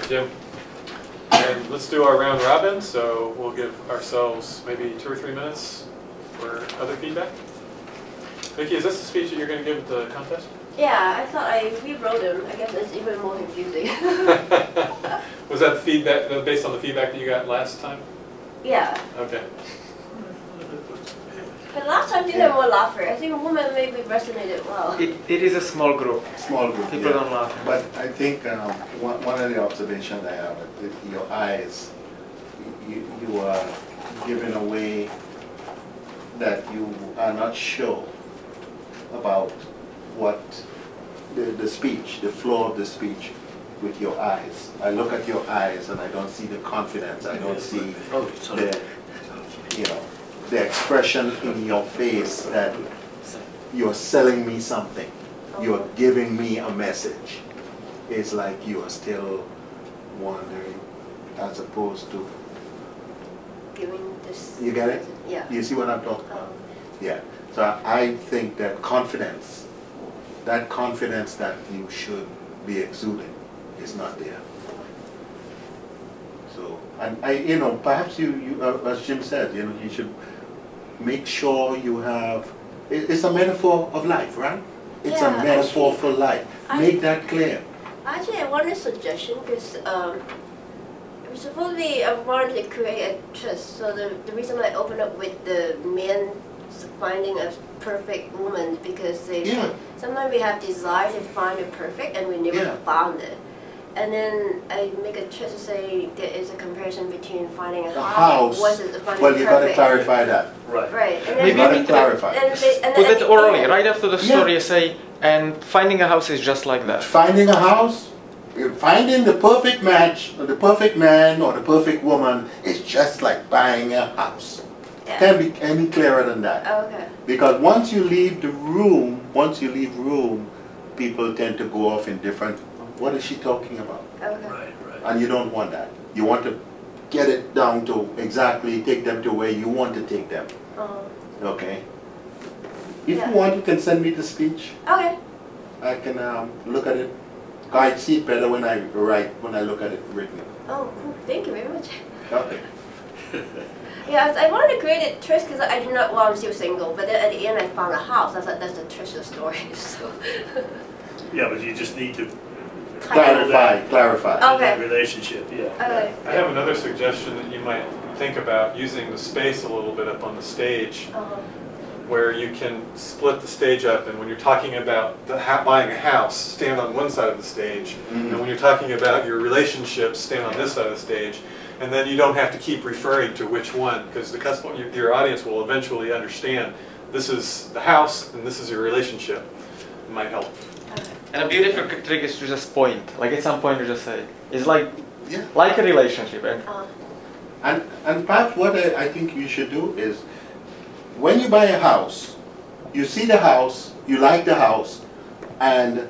Jim. And let's do our round robin, so we'll give ourselves maybe 2 or 3 minutes for other feedback. Vicky, is this the speech that you're going to give at the contest? Yeah, I thought I rewrote them. I guess it's even more confusing. Was that feedback based on the feedback that you got last time? Yeah. Okay. But last time didn't have more laughter. I think women maybe resonated well. It is a small group. Small group. People don't laugh. But I think one of the observations I have is your eyes. You are giving away that you are not sure about what the speech, the flow of the speech with your eyes. I look at your eyes and I don't see the confidence. I don't see the expression in your face that you're selling me something. You're giving me a message. It's like you are still wondering as opposed to Giving this. You get it? Yeah. You see what I'm talking about? Yeah. So I think that confidence that you should be exuding is not there. So, and perhaps you as Jim said, you should make sure you have. It's a metaphor of life, right? It's a metaphor for life. Make that clear. Actually, I want a suggestion because supposedly I wanted to create a trust. So the reason I opened up with the man finding a perfect woman because they sometimes we have desire to find a perfect and we never found it. And then I make a choice to say there is a comparison between finding a house versus finding well, you got to clarify that. Right. Right. And Maybe you got to clarify. Put it orally, right after the story you say, and finding a house is just like that. Finding a house, finding the perfect match, or the perfect man, or the perfect woman is just like buying a house. Yeah. Can't be any clearer than that. Okay. Because once you leave the room, people tend to go off in different. What is she talking about? Okay. Right. And you don't want that. You want to get it down to exactly, take them to where you want to take them. Okay? If you want, you can send me the speech. Okay. I can look at it. I see it better when I look at it written. Oh, cool. Thank you very much. Okay. Yeah, I wanted to create a twist because I did not, well, I'm still single, but then at the end I found a house. That's the twist of the story. So. Yeah, but you just need to clarify. Okay. that relationship, yeah. Okay. I have another suggestion that you might think about using the space a little bit up on the stage, where you can split the stage up, and when you're talking about buying a house, stand on one side of the stage, and when you're talking about your relationships, stand on this side of the stage, and then you don't have to keep referring to which one, because the customer, your audience will eventually understand this is the house and this is your relationship. It might help. And a beautiful trick is to just point. Like at some point you just say, it's like a relationship. And perhaps what I think you should do is, when you buy a house, you see the house, you like the house, and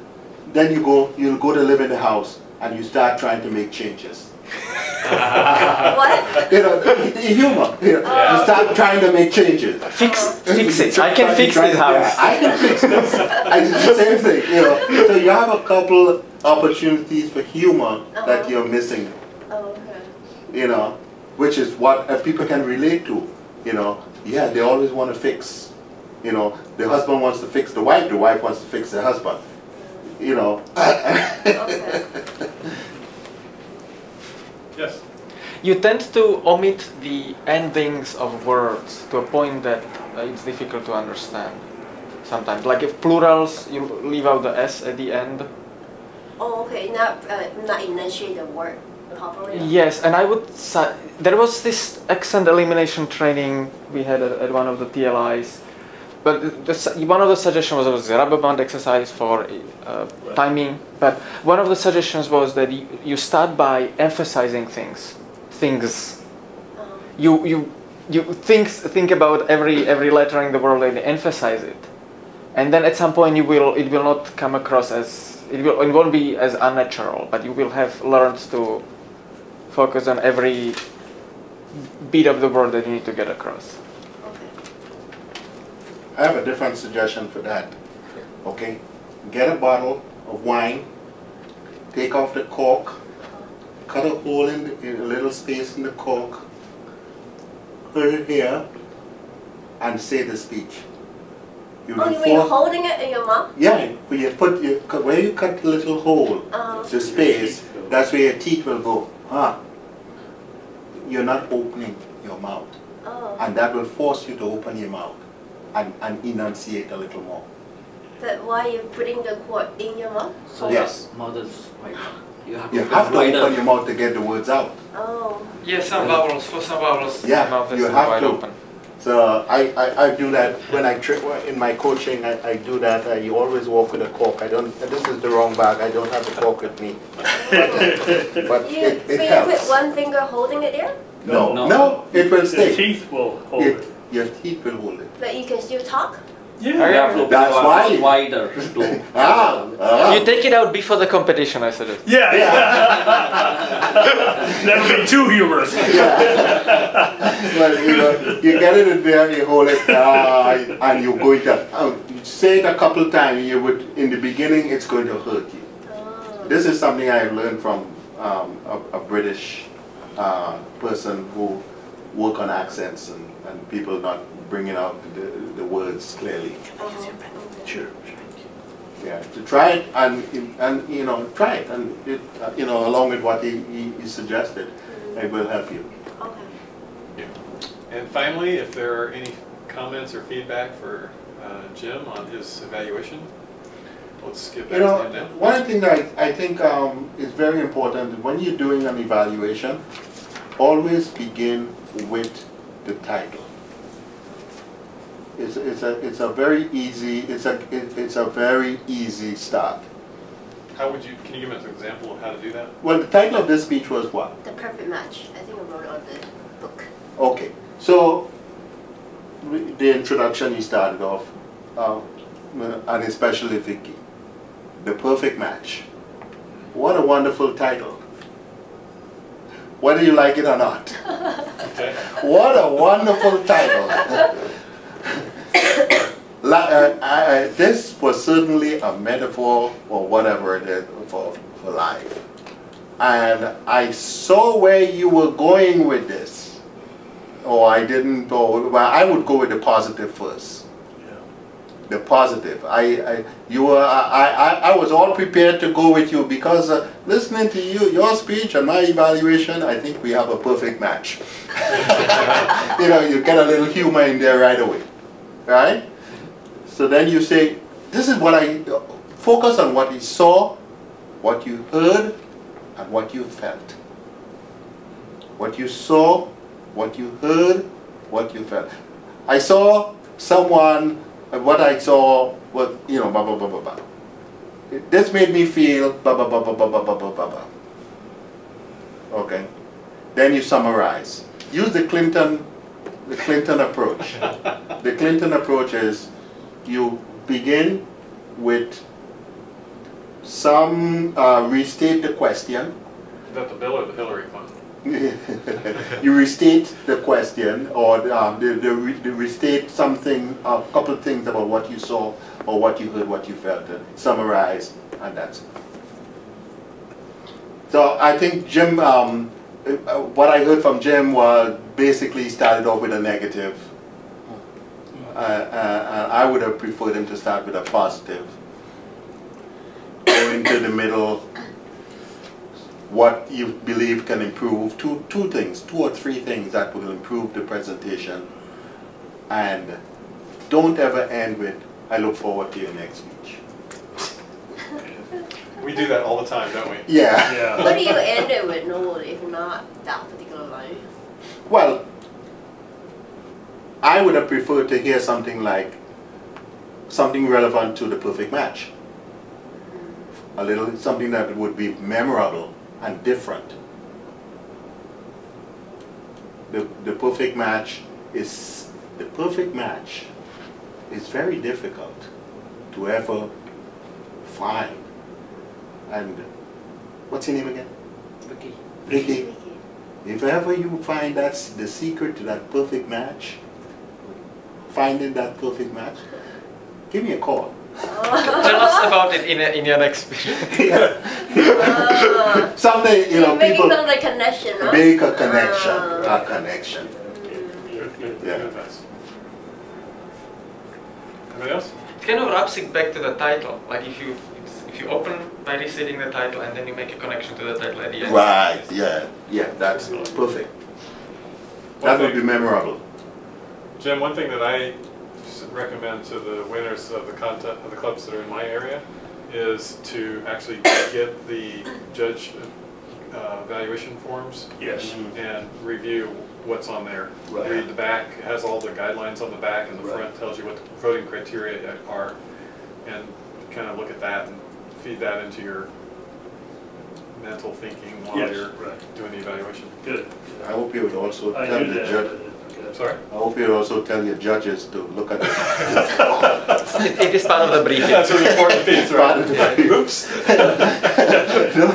then you'll go to live in the house and you start trying to make changes. What? Humor. You start trying to make changes. Fix it. I can fix this house. I can fix this. It's the same thing. So you have a couple opportunities for humor that you're missing. Oh, okay. Which is what people can relate to. Yeah, they always want to fix. The husband wants to fix the wife wants to fix the husband. Okay. Yes? You tend to omit the endings of words to a point that it's difficult to understand sometimes. Like if plurals, you leave out the S at the end. Oh, okay. Not enunciate the word properly. Yes, and I would say there was this accent elimination training we had at one of the TLIs. But one of the suggestions was a rubber band exercise for timing. But one of the suggestions was that you start by emphasizing things. You think about every letter in the word and emphasize it. And then at some point it will not come across as it won't be as unnatural. But you will have learned to focus on every bit of the word that you need to get across. I have a different suggestion for that. Okay? Get a bottle of wine, take off the cork, cut a hole in a little space in the cork, put it here, and say the speech. You mean holding it in your mouth? Yeah, where you where you cut the little hole, the space, that's where your teeth will go. You're not opening your mouth. And that will force you to open your mouth and enunciate a little more. But why are you putting the cord in your mouth? So yes. Mouth is wide. You have to open your mouth to get the words out. Oh. Yeah, some vowels. For some vowels, yeah, the mouth is you have wide to. open. So I do that when in my coaching. I do that. You always walk with a cork. This is the wrong bag. I don't have the cork with me. But it helps. You put one finger holding it there? No, it will stay. The teeth will hold it. Your teeth will hold it. But you can still talk? Yeah. That's why. Wider. You take it out before the competition, I said it. Yeah. That would be too humorous. Well, you get it in there, you hold it, and you're going to say it a couple times. In the beginning, it's going to hurt you. This is something I learned from a British person who work on accents and people not bringing out the words clearly. Sure. Yeah, to try it and try it and along with what he suggested, it will help you. Okay. And finally, if there are any comments or feedback for Jim on his evaluation, let's get back to him now. One thing that I think is very important when you're doing an evaluation, always begin with the title. It's a very easy start. How would you? Can you give us an example of how to do that? Well, the title of this speech was what? The Perfect Match. I think I wrote it on the book. Okay, so the introduction you started off, and especially Vicky, The Perfect Match. What a wonderful title. Whether you like it or not. Okay. What a wonderful title. This was certainly a metaphor or whatever it is for life. And I saw where you were going with this. Or I didn't, well, I would go with the positive first. Yeah. The positive. I was all prepared to go with you because listening to your speech and my evaluation, I think we have a perfect match. You get a little humor in there right away. Right? So then you say, this is what I focus on what you saw, what you heard, and what you felt. What you saw, what you heard, what you felt. I saw someone, what I saw was, blah, blah, blah, blah, blah. This made me feel, blah, blah, blah, blah, blah, blah, blah, blah, blah. Okay? Then you summarize. Use the Clinton approach. The Clinton approach is you begin with some, restate the question. Is that the Bill or the Hillary Clinton? You restate the question or restate something, a couple of things about what you saw or what you heard, what you felt, and summarize, and that's it. So I think Jim, what I heard from Jim was basically started off with a negative. I would have preferred him to start with a positive. Go into the middle, what you believe can improve, two or three things that will improve the presentation. And don't ever end with, I look forward to your next speech. We do that all the time, don't we? Yeah. What do you end it with normally, if not that particular line? Well, I would have preferred to hear something like, something relevant to the perfect match. Something that would be memorable and different. The perfect match is very difficult to ever find. And what's your name again? Vicky. Vicky. If ever you find that's the secret to that perfect match, finding that perfect match, give me a call. Tell us about it in your next video. Someday, you know, making people some like connection, huh? make a connection, a connection. Good Yeah. advice. Anybody else? It kind of wraps it back to the title. Like if you open by restating the title and then you make a connection to the title at the end. Right, yeah, yeah, that's perfect. That would be memorable. Jim, one thing that I recommend to the winners of the content of the clubs that are in my area is to actually get the judge evaluation forms Yes. and review what's on there. Right. Read the back, it has all the guidelines on the back, and the Right. front tells you what the voting criteria are, and kind of look at that and feed that into your mental thinking while Yes, you're right. doing the evaluation. Good. I hope you would also I tell knew the that. judge. Sorry? I hope you would also tell your judges to look at it. It is part of the briefing. That's an important piece, Part right? of the briefing. Oops. No?